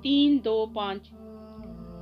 325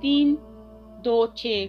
326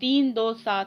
327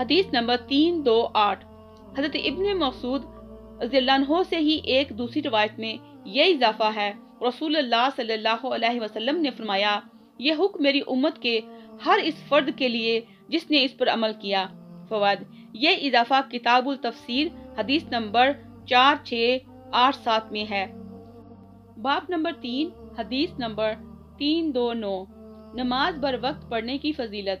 حدیث نمبر 328۔ حضرت ابن مسعود رضی اللہ عنہ سے ہی ایک دوسری روایت میں یہ اضافہ ہے، رسول اللہ صلی اللہ علیہ وسلم نے فرمایا، یہ حکم میری امت کے ہر اس فرد کے لیے جس نے اس پر عمل کیا۔ فوائد: یہ اضافہ کتاب التفسیر حدیث نمبر 4687 میں ہے۔ باب نمبر 3، حدیث نمبر 329، نماز بر وقت پڑھنے کی فضیلت۔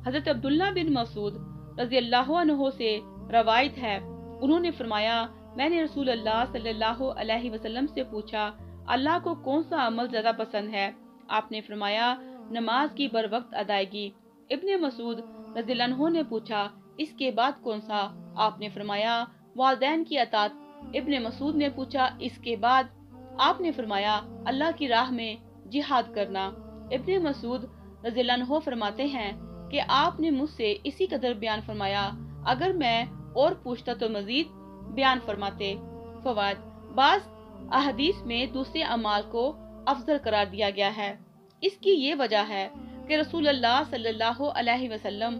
حضرت عبداللہ بن مسعود رضی اللہ عنہ سے روایت ہے، انہوں نے فرمایا، میں نے رسول اللہ صلی اللہ علیہ وسلم سے پوچھا، اللہ کو کون سا عمل زیادہ پسند ہے؟ آپ نے فرمایا، نماز کی بر وقت ادائیگی۔ ابن مسعود رضی اللہ عنہ نے پوچھا، اس کے بعد کون سا؟ آپ نے فرمایا، والدین کی اطاعت۔ ابن مسعود نے پوچھا، اس کے بعد؟ آپ نے فرمایا، اللہ کی راہ میں جہاد کرنا۔ ابن مسعود رضی اللہ عنہ فرماتے ہیں کہ آپ نے مجھ سے اسی قدر بیان فرمایا، اگر میں اور پوچھتا تو مزید بیان فرماتے۔ فوائد: بعض احادیث میں دوسرے اعمال کو افضل قرار دیا گیا ہے۔ اس کی یہ وجہ ہے کہ رسول اللہ صلی اللہ علیہ وسلم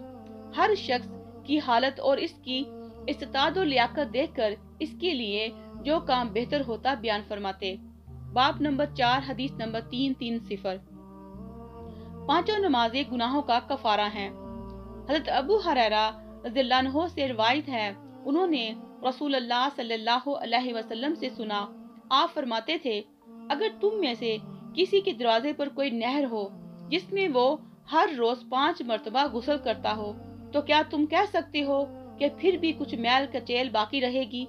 ہر شخص کی حالت اور اس کی استطاعت و لیاقت دیکھ کر اس کے لیے جو کام بہتر ہوتا بیان فرماتے۔ باب نمبر 4، حدیث نمبر 330۔ پانچوں نمازیں گناہوں کا کفارہ ہیں۔ حضرت ابو ہریرہ رضی اللہ عنہ سے روایت ہے، انہوں نے رسول اللہ صلی اللہ علیہ وسلم سے سنا، آپ فرماتے تھے، اگر تم میں سے کسی کے دروازے پر کوئی نہر ہو جس میں وہ ہر روز 5 مرتبہ غسل کرتا ہو، تو کیا تم کہہ سکتے ہو کہ پھر بھی کچھ میل کچیل باقی رہے گی؟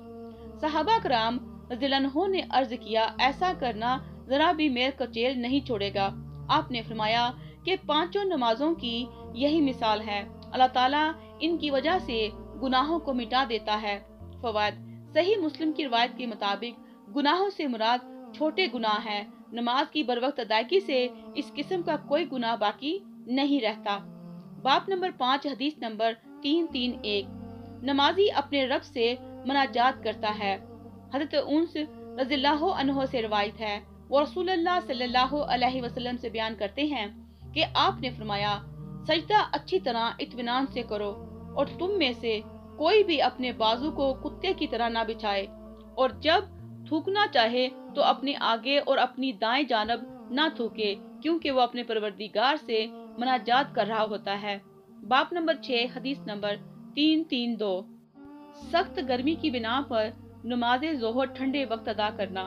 صحابہ کرام رضی اللہ عنہ نے عرض کیا، ایسا کرنا ذرا بھی میل کچیل نہیں چھوڑے گا۔ آپ نے فرمایا کہ پانچوں نمازوں کی یہی مثال ہے، اللہ تعالیٰ ان کی وجہ سے گناہوں کو مٹا دیتا ہے۔ فوائد: صحیح مسلم کی روایت کے مطابق گناہوں سے مراد چھوٹے گناہ ہیں۔ نماز کی بروقت ادائیگی سے اس قسم کا کوئی گناہ باقی نہیں رہتا۔ باب نمبر 5، حدیث نمبر 331، نمازی اپنے رب سے مناجات کرتا ہے۔ حضرت انس رضی اللہ عنہ سے روایت ہے، وہ رسول اللہ صلی اللہ علیہ وسلم سے بیان کرتے ہیں کہ آپ نے فرمایا، سجدہ اچھی طرح اطمینان سے کرو، اور تم میں سے کوئی بھی اپنے بازو کو کتے کی طرح نہ بچھائے، اور جب تھوکنا چاہے تو اپنے آگے اور اپنی دائیں جانب نہ تھوکے، کیونکہ وہ اپنے پروردگار سے مناجات کر رہا ہوتا ہے۔ باب نمبر 6، حدیث نمبر 332، سخت گرمی کی بنا پر نماز ظہر ٹھنڈے وقت ادا کرنا۔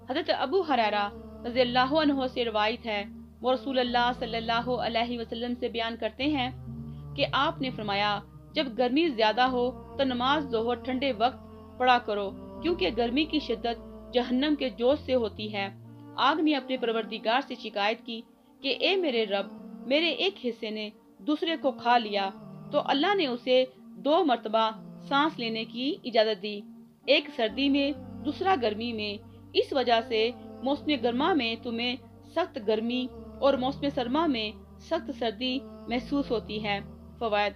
حضرت ابو ہریرہ رضی اللہ عنہ سے روایت ہے، وہ رسول اللہ صلی اللہ علیہ وسلم سے بیان کرتے ہیں کہ آپ نے فرمایا، جب گرمی زیادہ ہو تو نماز ظہر ٹھنڈے وقت پڑھا کرو، کیونکہ گرمی کی شدت جہنم کے جوش سے ہوتی ہے۔ آگ نے اپنے پروردگار سے شکایت کی کہ اے میرے رب، میرے ایک حصے نے دوسرے کو کھا لیا، تو اللہ نے اسے 2 مرتبہ سانس لینے کی اجازت دی، ایک سردی میں دوسرا گرمی میں۔ اس وجہ سے موسم گرما میں تمہیں سخت گرمی اور موسم سرما میں سخت سردی محسوس ہوتی ہے۔ فوائد: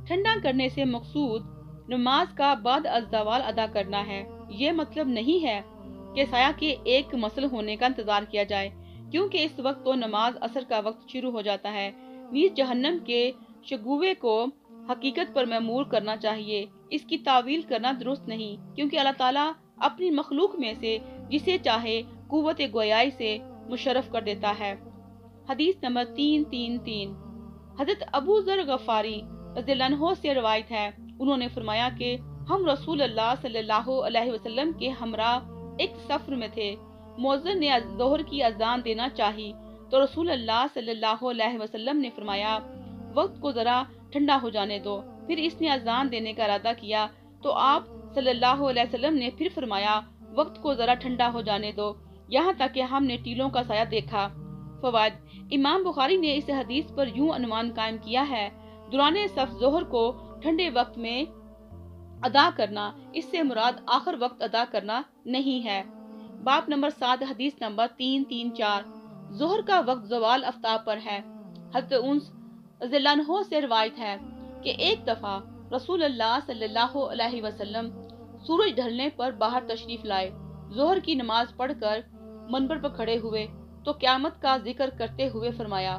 ٹھنڈا کرنے سے مقصود نماز کا بعد از زوال ادا کرنا ہے۔ یہ مطلب نہیں ہے کہ سایہ کے ایک مسل ہونے کا انتظار کیا جائے، کیونکہ اس وقت تو نماز عصر کا وقت شروع ہو جاتا ہے۔ نیز جہنم کے شگوفے کو حقیقت پر معمور کرنا چاہیے، اس کی تعویل کرنا درست نہیں، کیونکہ اللہ تعالیٰ اپنی مخلوق میں سے جسے چاہے قوت گویائی سے مشرف کر دیتا ہے۔ حدیث نمبر 333، حضرت ابو ذر غفاری رضی اللہ عنہ سے روایت ہے، انہوں نے فرمایا کہ ہم رسول اللہ صلی اللہ علیہ وسلم کے ہمراہ ایک سفر میں تھے۔ مؤذن نے ظہر کی اذان دینا چاہی تو رسول اللہ صلی اللہ علیہ وسلم نے فرمایا، وقت کو ذرا ٹھنڈا ہو جانے دو۔ پھر اس نے اذان دینے کا ارادہ کیا تو آپ صلی اللہ علیہ وسلم نے پھر فرمایا، وقت کو ذرا ٹھنڈا ہو جانے دو، یہاں تک کہ ہم نے ٹیلوں کا سایہ دیکھا۔ فوائد: امام بخاری نے اس حدیث پر یوں عنوان قائم کیا ہے، دوران صف ظہر کو ٹھنڈے وقت میں ادا کرنا، اس سے مراد آخر وقت ادا کرنا نہیں ہے۔ باب نمبر 7، حدیث نمبر 334، ظہر کا وقت زوال آفتاب پر ہے۔ حضرت انس رضی اللہ عنہ سے روایت ہے کہ ایک دفعہ رسول اللہ صلی اللہ علیہ وسلم سورج ڈھلنے پر باہر تشریف لائے، ظہر کی نماز پڑھ کر منبر پر کھڑے ہوئے تو قیامت کا ذکر کرتے ہوئے فرمایا،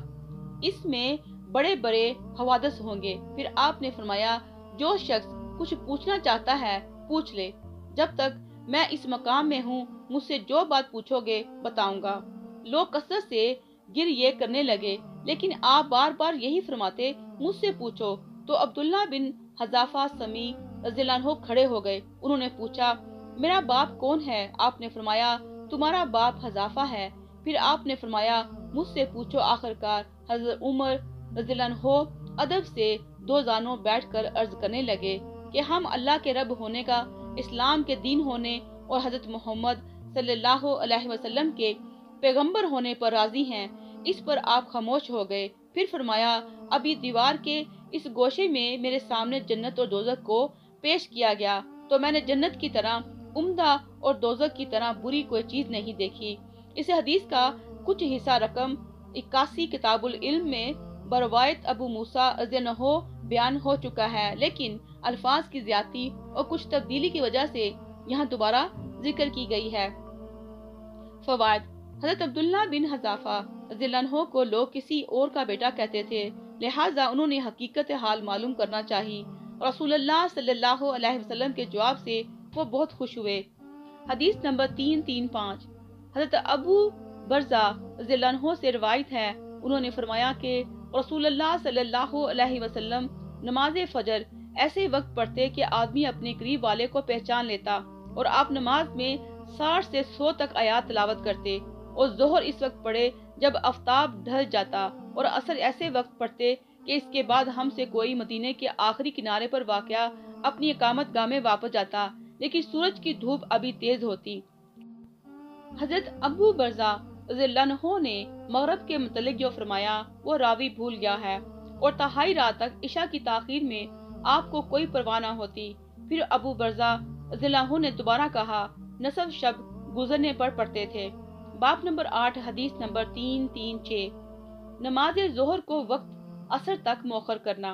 اس میں بڑے بڑے حوادث ہوں گے۔ پھر آپ نے فرمایا جو شخص کچھ پوچھنا چاہتا ہے پوچھ لے، جب تک میں اس مقام میں ہوں مجھ سے جو بات پوچھو گے بتاؤں گا۔ لوگ کثرت سے گریہ کرنے لگے، لیکن آپ بار بار یہی فرماتے مجھ سے پوچھو۔ تو عبداللہ بن حذافہ سمی رضی اللہ عنہ کھڑے ہو گئے۔ انہوں نے پوچھا میرا باپ کون ہے؟ آپ نے فرمایا تمہارا باپ حذافہ ہے۔ پھر آپ نے فرمایا مجھ سے پوچھو۔ آخرکار حضرت عمر رضی اللہ عنہ ادب سے دو زانوں بیٹھ کر عرض کرنے لگے کہ ہم اللہ کے رب ہونے کا، اسلام کے دین ہونے اور حضرت محمد صلی اللہ علیہ وسلم کے پیغمبر ہونے پر راضی ہیں۔ اس پر آپ خاموش ہو گئے۔ پھر فرمایا ابھی دیوار کے اس گوشے میں میرے سامنے جنت اور دوزخ کو پیش کیا گیا تو میں نے جنت کی طرح عمدہ اور دوزخ کی طرح بری کوئی چیز نہیں دیکھی۔ اس حدیث کا کچھ حصہ رقم 81 کتاب العلم میں بروایت ابو موسیٰ رضی اللہ عنہ بیان ہو چکا ہے، لیکن الفاظ کی زیادتی اور کچھ تبدیلی کی وجہ سے یہاں دوبارہ ذکر کی گئی ہے۔ فوائد: حضرت عبداللہ بن حذافہ رضی اللہ عنہ کو لوگ کسی اور کا بیٹا کہتے تھے، لہٰذا انہوں نے حقیقت حال معلوم کرنا چاہی۔ رسول اللہ صلی اللہ علیہ وسلم کے جواب سے وہ بہت خوش ہوئے۔ حدیث نمبر 335 حضرت ابو برزہ رضی اللہ عنہ سے روایت ہے، انہوں نے فرمایا کہ رسول اللہ صلی اللہ علیہ وسلم نماز فجر ایسے وقت پڑھتے کہ آدمی اپنے قریب والے کو پہچان لیتا، اور آپ نماز میں 60 سے 100 تک آیات تلاوت کرتے، اور ظہر اس وقت پڑھے جب آفتاب ڈھل جاتا، اور عصر ایسے وقت پڑھتے کہ اس کے بعد ہم سے کوئی مدینے کے آخری کنارے پر واقع اپنی اقامت گاہ میں واپس جاتا، لیکن سورج کی دھوپ ابھی تیز ہوتی۔ حضرت ابو برزہ رضی اللہ عنہ نے مغرب کے متعلق جو فرمایا وہ راوی بھول گیا ہے، اور تہائی رات تک عشاء کی تاخیر میں آپ کو کوئی پرواہ نہ ہوتی۔ پھر ابو برزہ رضی اللہ عنہ نے دوبارہ کہا نصف شب گزرنے پر پڑھتے تھے۔ باب نمبر 8 حدیث نمبر 336 نماز ظہر کو وقت عصر تک مؤخر کرنا۔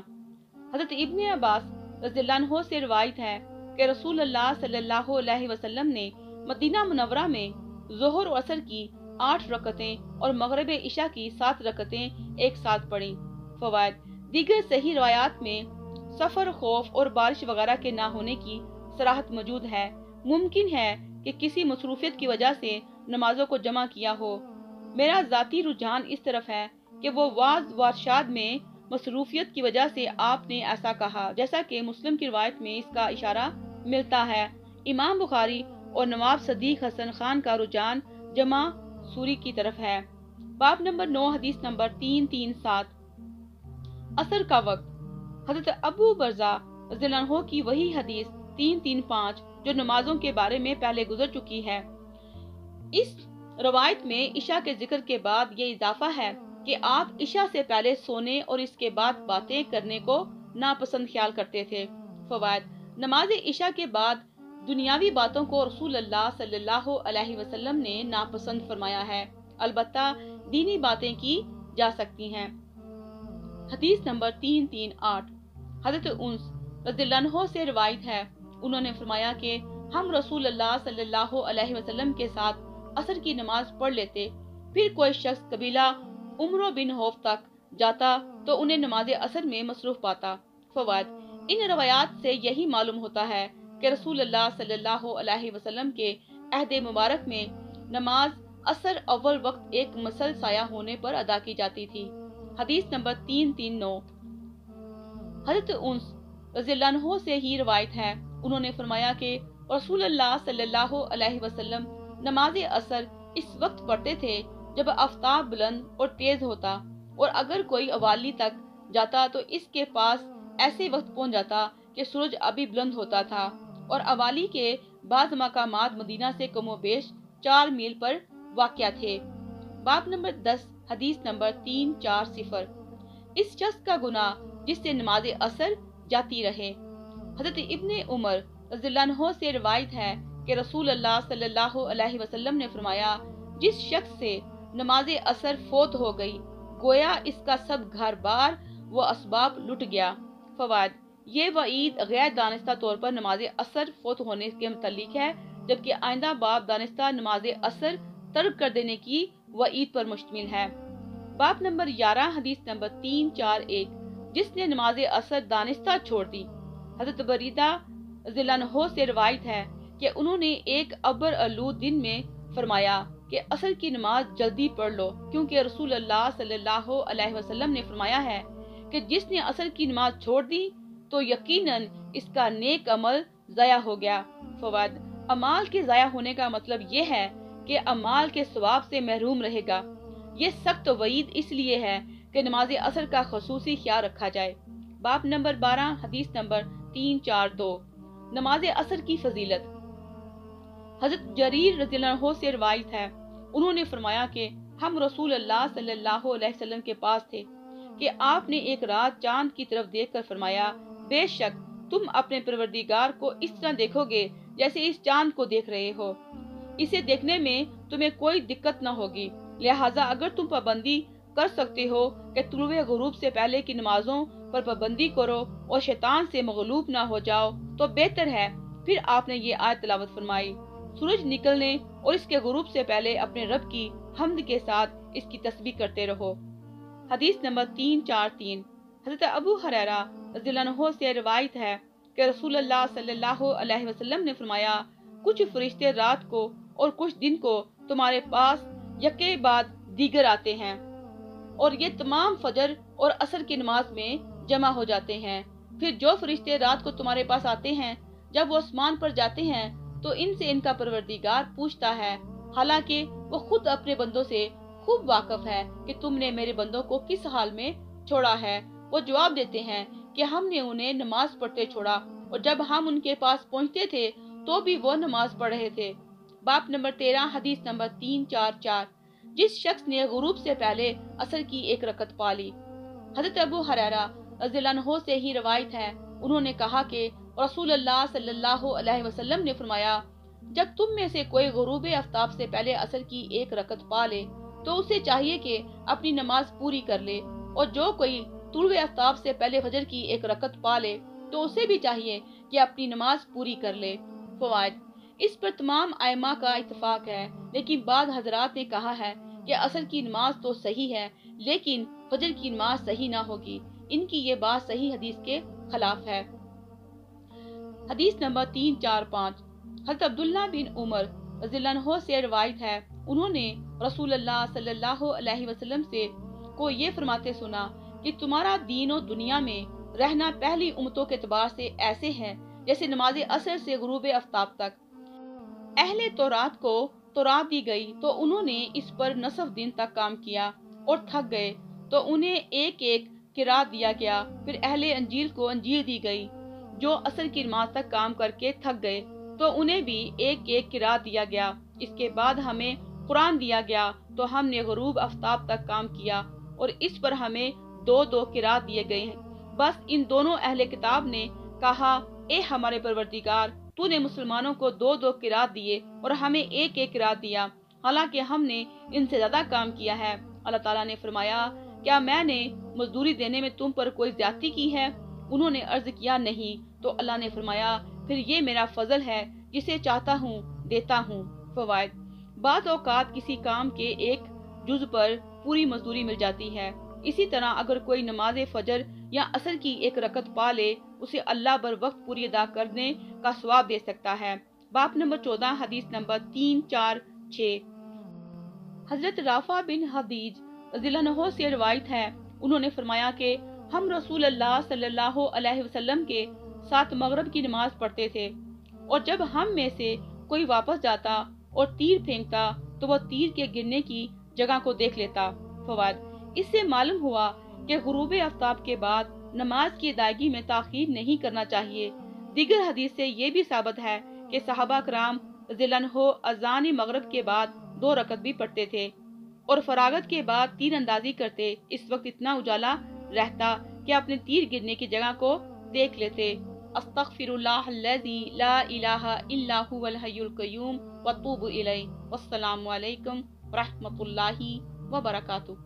حضرت ابن عباس رضی اللہ عنہ سے روایت ہے کہ رسول اللہ صلی اللہ علیہ وسلم نے مدینہ منورہ میں ظہر و عصر کی 8 رکعتیں اور مغرب عشاء کی 7 رکعتیں ایک ساتھ پڑھیں۔ فوائد: دیگر صحیح روایات میں سفر، خوف اور بارش وغیرہ کے نہ ہونے کی صراحت موجود ہے۔ ممکن ہے کہ کسی مصروفیت کی وجہ سے نمازوں کو جمع کیا ہو۔ میرا ذاتی رجحان اس طرف ہے کہ وہ وعظ و ارشاد میں مصروفیت کی وجہ سے آپ نے ایسا کہا، جیسا کہ مسلم کی روایت میں اس کا اشارہ ملتا ہے۔ امام بخاری اور نواب صدیق حسن خان کا رجحان جمع سوری کی طرف ہے۔ باب نمبر 9 حدیث نمبر 337 عصر کا وقت۔ حضرت ابو برزہ رضی اللہ عنہ کی وہی حدیث 335 جو نمازوں کے بارے میں پہلے گزر چکی ہے، اس روایت میں عشاء کے ذکر کے بعد یہ اضافہ ہے کہ آپ عشاء سے پہلے سونے اور اس کے بعد باتیں کرنے کو ناپسند خیال کرتے تھے۔ فوائد: نماز عشاء کے بعد دنیاوی باتوں کو رسول اللہ صلی اللہ علیہ وسلم نے ناپسند فرمایا ہے، البتہ دینی باتیں کی جا سکتی ہیں۔ حدیث نمبر 338 حضرت انس رضی اللہ عنہ سے روایت ہے، انہوں نے فرمایا کہ ہم رسول اللہ صلی اللہ علیہ وسلم کے ساتھ عصر کی نماز پڑھ لیتے، پھر کوئی شخص قبیلہ عمرو بن حوف تک جاتا تو انہیں نماز عصر میں مصروف پاتا۔ فوائد: ان روایات سے یہی معلوم ہوتا ہے کہ رسول اللہ صلی اللہ علیہ وسلم کے عہد مبارک میں نماز عصر اول وقت ایک مسل سایہ ہونے پر ادا کی جاتی تھی۔ حدیث نمبر 339 حضرت انس رضی اللہ عنہ سے ہی روایت ہے، انہوں نے فرمایا کہ رسول اللہ صلی اللہ علیہ وسلم نماز عصر اس وقت پڑھتے تھے جب آفتاب بلند اور تیز ہوتا، اور اگر کوئی اوالی تک جاتا تو اس کے پاس ایسے وقت پہنچ جاتا کہ سورج ابھی بلند ہوتا تھا، اور اوالی کے بعض مقامات مدینہ سے کم و بیش 4 میل پر واقع تھے۔ باب نمبر 10 حدیث نمبر 340 اس شخص کا گناہ جس سے نماز عصر جاتی رہے۔ حضرت ابن عمر رضی اللہ عنہ سے روایت ہے کہ رسول اللہ صلی اللہ علیہ وسلم نے فرمایا جس شخص سے نماز عصر فوت ہو گئی گویا اس کا سب گھر بار و اسباب لٹ گیا۔ فوائد: یہ وعید غیر دانستہ طور پر نماز عصر فوت ہونے کے متعلق ہے، جبکہ آئندہ باب دانستہ نماز عصر ترک کر دینے کی وعید پر مشتمل ہے۔ باب نمبر 11 حدیث نمبر 341 جس نے نماز عصر دانستہ چھوڑ دی۔ حضرت بریدہ رضی اللہ عنہ سے روایت ہے کہ انہوں نے ایک ابر آلود دن میں فرمایا کہ عصر کی نماز جلدی پڑھ لو، کیونکہ رسول اللہ صلی اللہ علیہ وسلم نے فرمایا ہے کہ جس نے عصر کی نماز چھوڑ دی تو یقیناً اس کا نیک عمل ضائع ہو گیا۔ فوائد: اعمال کے ضائع ہونے کا مطلب یہ ہے کہ اعمال کے ثواب سے محروم رہے گا۔ یہ سخت وعید اس لیے ہے کہ نماز عصر کا خصوصی خیال رکھا جائے۔ باب نمبر 12 حدیث نمبر 342 نماز عصر کی فضیلت۔ حضرت جریر رضی اللہ عنہ سے روایت ہے، انہوں نے فرمایا کہ ہم رسول اللہ صلی اللہ علیہ وسلم کے پاس تھے کہ آپ نے ایک رات چاند کی طرف دیکھ کر فرمایا، بے شک تم اپنے پروردگار کو اس طرح دیکھو گے جیسے اس چاند کو دیکھ رہے ہو، اسے دیکھنے میں تمہیں کوئی دقت نہ ہوگی، لہٰذا اگر تم پابندی کر سکتے ہو کہ طلوع غروب سے پہلے کی نمازوں پر پابندی کرو اور شیطان سے مغلوب نہ ہو جاؤ تو بہتر ہے۔ پھر آپ نے یہ آیت تلاوت فرمائی، سورج نکلنے اور اس کے غروب سے پہلے اپنے رب کی حمد کے ساتھ اس کی تسبیح کرتے رہو۔ حدیث نمبر 343 حضرت ابو ہریرہ رضی اللہ عنہ سے روایت ہے کہ رسول اللہ صلی اللہ علیہ وسلم نے فرمایا، کچھ فرشتے رات کو اور کچھ دن کو تمہارے پاس یکے بعد دیگر آتے ہیں، اور یہ تمام فجر اور عصر کی نماز میں جمع ہو جاتے ہیں۔ پھر جو فرشتے رات کو تمہارے پاس آتے ہیں، جب وہ آسمان پر جاتے ہیں تو ان سے ان کا پروردگار پوچھتا ہے، حالانکہ وہ خود اپنے بندوں سے خوب واقف ہے کہ تم نے میرے بندوں کو کس حال میں چھوڑا ہے۔ وہ جواب دیتے ہیں کہ ہم نے انہیں نماز پڑھتے چھوڑا، اور جب ہم ان کے پاس پہنچتے تھے تو بھی وہ نماز پڑھ رہے تھے۔ باب نمبر 13 حدیث نمبر 344 جس شخص نے غروب سے پہلے عصر کی ایک رکعت پا لی۔ حضرت ابو ہریرہ رضی اللہ عنہ سے ہی روایت ہے، انہوں نے کہا کہ رسول اللہ صلی اللہ علیہ وسلم نے فرمایا، جب تم میں سے کوئی غروب آفتاب سے پہلے عصر کی ایک رکعت پا لے تو اسے چاہیے کہ اپنی نماز پوری کر لے، اور جو کوئی طلوع آفتاب سے پہلے فجر کی ایک رکعت پا لے تو اسے بھی چاہیے کہ اپنی نماز پوری کر لے۔ فوائد: اس پر تمام ائمہ کا اتفاق ہے، لیکن بعض حضرات نے کہا ہے کہ عصر کی نماز تو صحیح ہے لیکن فجر کی نماز صحیح نہ ہوگی، ان کی یہ بات صحیح حدیث کے خلاف ہے۔ حدیث نمبر 345 حضرت عبداللہ بن عمر رضی اللہ عنہ سے روایت ہے، انہوں نے رسول اللہ صلی اللہ علیہ وسلم سے کو یہ فرماتے سنا کہ تمہارا دین و دنیا میں رہنا پہلی امتوں کے اعتبار سے ایسے ہے جیسے نماز عصر سے غروب آفتاب تک۔ اہل تورات کو تورات دی گئی تو انہوں نے اس پر نصف دن تک کام کیا اور تھک گئے تو انہیں ایک ایک قرات دیا گیا۔ پھر اہل انجیل کو انجیل دی گئی، جو عصر کی نماز تک کام کر کے تھک گئے تو انہیں بھی ایک ایک قرات دیا گیا۔ اس کے بعد ہمیں قرآن دیا گیا تو ہم نے غروب آفتاب تک کام کیا اور اس پر ہمیں دو دو قرات دیے گئے ہیں۔ بس ان دونوں اہل کتاب نے کہا، اے ہمارے پروردگار، تو نے مسلمانوں کو دو دو قرات دیے اور ہمیں ایک ایک قرات دیا، حالانکہ ہم نے ان سے زیادہ کام کیا ہے۔ اللہ تعالیٰ نے فرمایا، کیا میں نے مزدوری دینے میں تم پر کوئی زیادتی کی ہے؟ انہوں نے عرض کیا، نہیں۔ تو اللہ نے فرمایا، پھر یہ میرا فضل ہے، جسے چاہتا ہوں دیتا ہوں۔ فوائد: بعض اوقات کسی کام کے ایک جز پر پوری مزدوری مل جاتی ہے، اسی طرح اگر کوئی نماز فجر یا عصر کی ایک رکعت پا لے، اسے اللہ بر وقت پوری ادا کرنے کا ثواب دے سکتا ہے۔ باب نمبر 14 حدیث نمبر 346 حضرت رافع بن حدیج رضی اللہ عنہ سے روایت ہے، انہوں نے فرمایا کہ ہم رسول اللہ صلی اللہ علیہ وسلم کے ساتھ مغرب کی نماز پڑھتے تھے، اور جب ہم میں سے کوئی واپس جاتا اور تیر پھینکتا تو وہ تیر کے گرنے کی جگہ کو دیکھ لیتا۔ فوائد: اس سے معلوم ہوا کہ غروب آفتاب کے بعد نماز کی ادائیگی میں تاخیر نہیں کرنا چاہیے۔ دیگر حدیث سے یہ بھی ثابت ہے کہ صحابہ کرام رضی اللہ عنہ اذان مغرب کے بعد 2 رکعت بھی پڑھتے تھے اور فراغت کے بعد تیر اندازی کرتے۔ اس وقت اتنا اجالا رہتا کہ اپنے تیر گرنے کی جگہ کو دیکھ لیتے۔ استغفر اللہ الذی لا الہ الا هو الحی القیوم واتوب الیہ۔ والسلام علیکم ورحمۃ اللہ وبرکاتہ۔